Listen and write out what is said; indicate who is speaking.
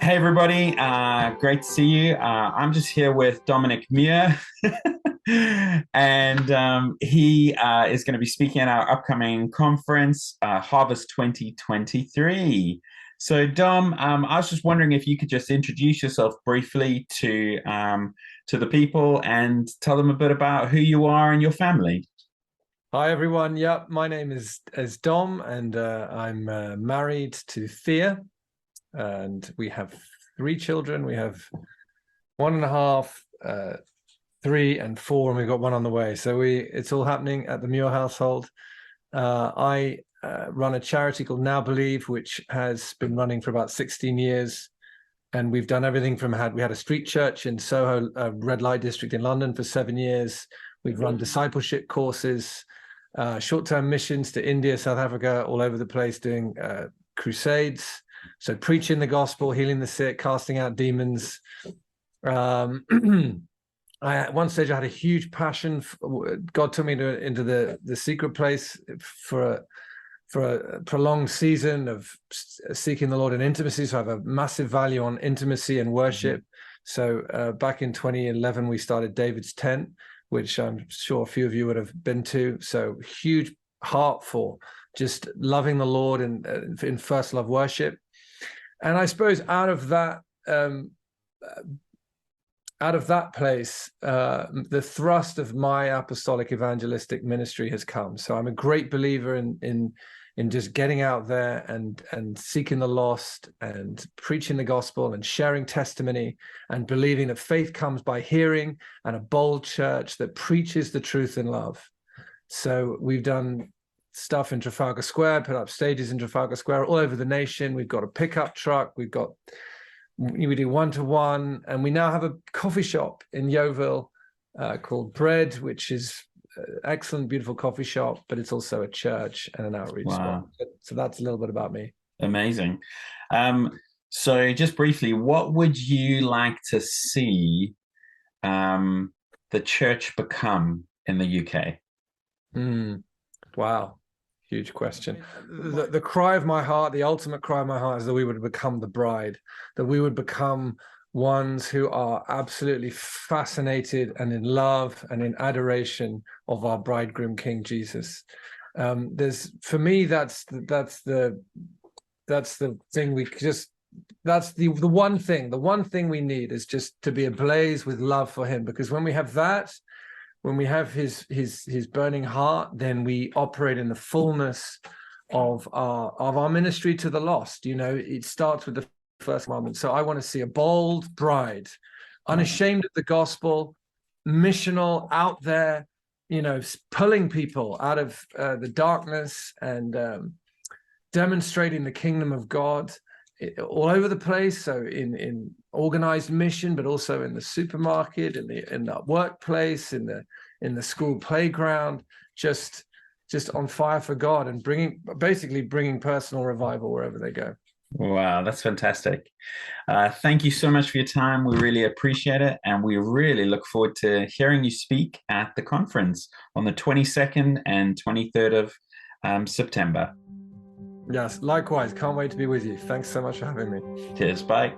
Speaker 1: Hey everybody, great to see you. I'm just here with Dominic Muir, and he is going to be speaking at our upcoming conference, Harvest 2023. So, Dom, I was just wondering if you could just introduce yourself briefly to the people and tell them a bit about who you are and your family.
Speaker 2: Hi everyone. Yeah, my name is Dom, and I'm married to Thea, and we have three children. We have 1.5, 3 and 4, and we've got one on the way. So it's all happening at the Muir household. I run a charity called Now Believe, which has been running for about 16 years. And we've done everything from we had a street church in Soho, red light district in London for 7 years. We've run discipleship courses, short-term missions to India, South Africa, all over the place, doing crusades. So preaching the gospel, healing the sick, casting out demons. At one stage, I had a huge passion. God took me into the secret place for a prolonged season of seeking the Lord in intimacy. So I have a massive value on intimacy and worship. So back in 2011, we started David's Tent, which I'm sure a few of you would have been to. So huge heart for just loving the Lord in first love worship. And I suppose out of that place, the thrust of my apostolic evangelistic ministry has come. So I'm a great believer in just getting out there and seeking the lost and preaching the gospel and sharing testimony and believing that faith comes by hearing, and a bold church that preaches the truth in love. So we've done stuff in Trafalgar Square, put up stages in Trafalgar Square all over the nation. We've got a pickup truck. We do one-to-one, and we now have a coffee shop in Yeovil called Bread, which is excellent, beautiful coffee shop, but it's also a church and an outreach spot. So that's a little bit about me.
Speaker 1: Amazing. So just briefly, what would you like to see the church become in the UK?
Speaker 2: Wow. Huge question. The cry of my heart, the ultimate cry of my heart, is that we would become the bride, that we would become ones who are absolutely fascinated and in love and in adoration of our bridegroom King Jesus. For me, that's the thing the one thing we need is just to be ablaze with love for him, because when we have that, when we have his burning heart, then we operate in the fullness of our ministry to the lost. You know, it starts with the first commandment. So I want to see a bold bride, unashamed of the gospel, missional, out there, pulling people out of the darkness and demonstrating the kingdom of God all over the place. So in organized mission, but also in the supermarket, in the workplace, in the school playground, just on fire for God, and bringing personal revival wherever they go.
Speaker 1: Wow, that's fantastic. Thank you so much for your time. We really appreciate it. And we really look forward to hearing you speak at the conference on the 22nd and 23rd of September.
Speaker 2: Yes, likewise. Can't wait to be with you. Thanks so much for having me.
Speaker 1: Cheers. Bye.